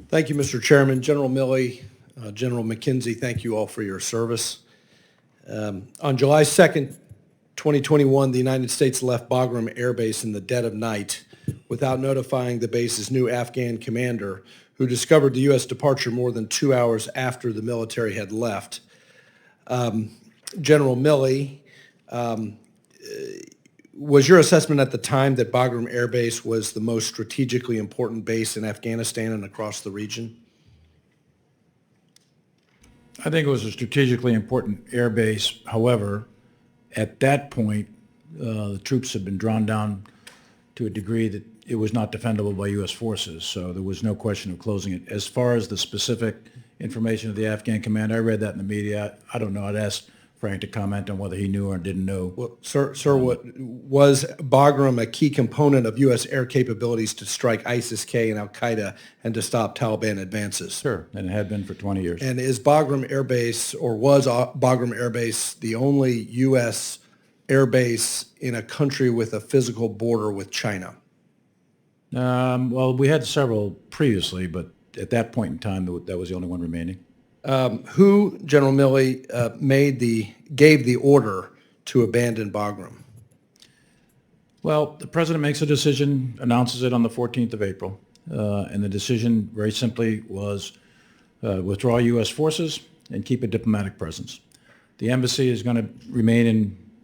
Thank you, Mr. Chairman. General Milley, General McKenzie, thank you all for your service. On July 2nd, 2021, the United States left Bagram Air Base in the dead of night without notifying the base's new Afghan commander, who discovered the U.S. departure more than 2 hours after the military had left. General Milley, was your assessment at the time that Bagram Air Base was the most strategically important base in Afghanistan and across the region? I think it was a strategically important air base. However, at that point, the troops had been drawn down to a degree that it was not defendable by U.S. forces, so there was no question of closing it. As far as the specific information of the Afghan commander, I read that in the media. I don't know. I'd ask Frank to comment on whether he knew or didn't know. Well, sir, was Bagram a key component of U.S. air capabilities to strike ISIS-K and al-Qaeda and to stop Taliban advances? Sure, and it had been for 20 years. And is Bagram Air Base, or was Bagram Air Base the only U.S. air base in a country with a physical border with China? Well, we had several previously, but at that point in time, that was the only one remaining. Who, General Milley, gave the order to abandon Bagram? Well, the president makes a decision, announces it on the 14th of April, and the decision very simply was withdraw U.S. forces and keep a diplomatic presence. The embassy is going to remain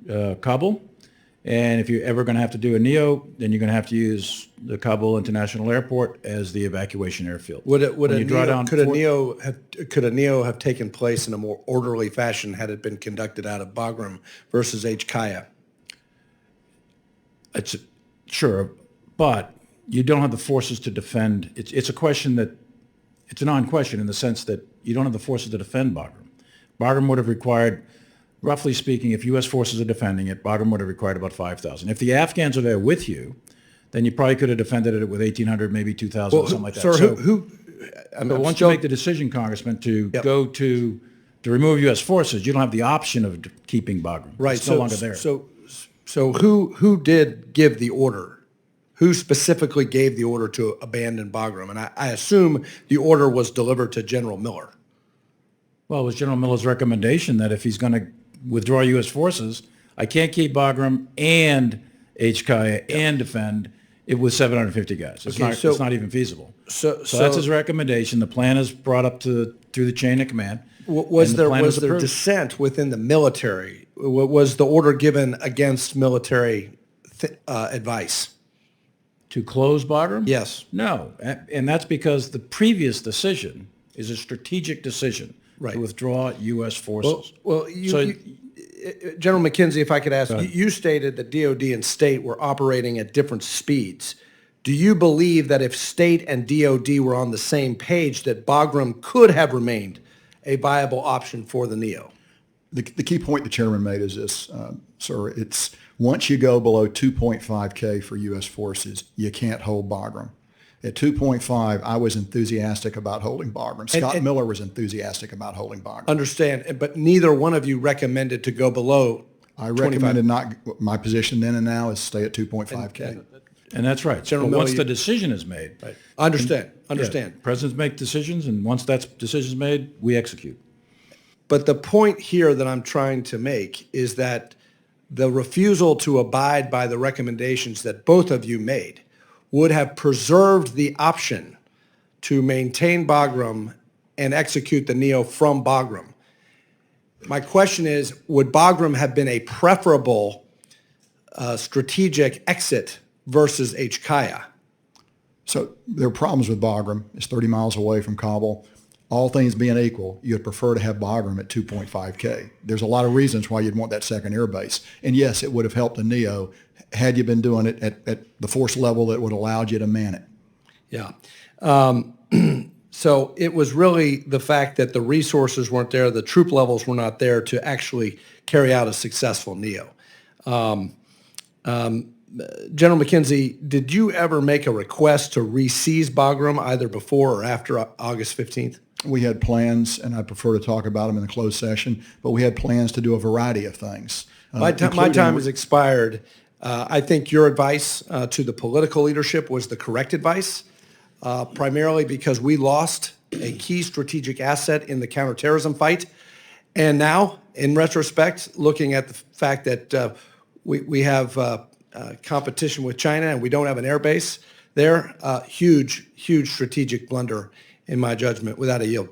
in Kabul, and if you're ever going to have to do a NEO, then you're going to have to use the Kabul International Airport as the evacuation airfield. Could a NEO have taken place in a more orderly fashion had it been conducted out of Bagram versus H-Kaya? Sure, but you don't have the forces to defend. It's a question that, it's a non-question in the sense that you don't have the forces to defend Bagram. Bagram would have required, roughly speaking, if U.S. forces are defending it, Bagram would have required about 5,000. If the Afghans are there with you, then you probably could have defended it with 1,800, maybe 2,000, something like that. Sir, but once you make the decision, Congressman, to go to remove U.S. forces, you don't have the option of keeping Bagram. Right. It's no longer there. So who did give the order? Who specifically gave the order to abandon Bagram? And I assume the order was delivered to General Miller. Well, it was General Miller's recommendation that if he's going to withdraw U.S. forces, I can't keep Bagram and HKIA and defend it with 750 guys. It's not even feasible. So that's his recommendation. The plan is brought up through the chain of command. Was there dissent within the military? Was the order given against military advice? To close Bagram? Yes. No. And that's because the previous decision is a strategic decision to withdraw U.S. forces. General McKenzie, if I could ask, you stated that DOD and state were operating at different speeds. Do you believe that if state and DOD were on the same page, that Bagram could have remained a viable option for the NEO? The key point the chairman made is this, sir. It's once you go below 2.5K for U.S. forces, you can't hold Bagram. At 2.5, I was enthusiastic about holding Bagram. Scott Miller was enthusiastic about holding Bagram. Understand, but neither one of you recommended to go below. I recommended not. My position then and now is stay at 2.5K. And that's right. General Miller, once the decision is made. Right. Understand. Presidents make decisions, and once that decision is made, we execute. But the point here that I'm trying to make is that the refusal to abide by the recommendations that both of you made would have preserved the option to maintain Bagram and execute the NEO from Bagram. My question is, would Bagram have been a preferable strategic exit versus H-Kaya? So there are problems with Bagram. It's 30 miles away from Kabul. All things being equal, you'd prefer to have Bagram at 2.5K. There's a lot of reasons why you'd want that second air base. And yes, it would have helped the NEO had you been doing it at the force level that would have allowed you to man it. Yeah. So it was really the fact that the resources weren't there, the troop levels were not there to actually carry out a successful NEO. General McKenzie, did you ever make a request to re-seize Bagram either before or after August 15th? We had plans, and I prefer to talk about them in the closed session, but we had plans to do a variety of things. My time has expired. I think your advice to the political leadership was the correct advice. primarily because we lost a key strategic asset in the counterterrorism fight. And now, in retrospect, looking at the fact that we have competition with China and we don't have an air base there, huge strategic blunder in my judgment, without a yield.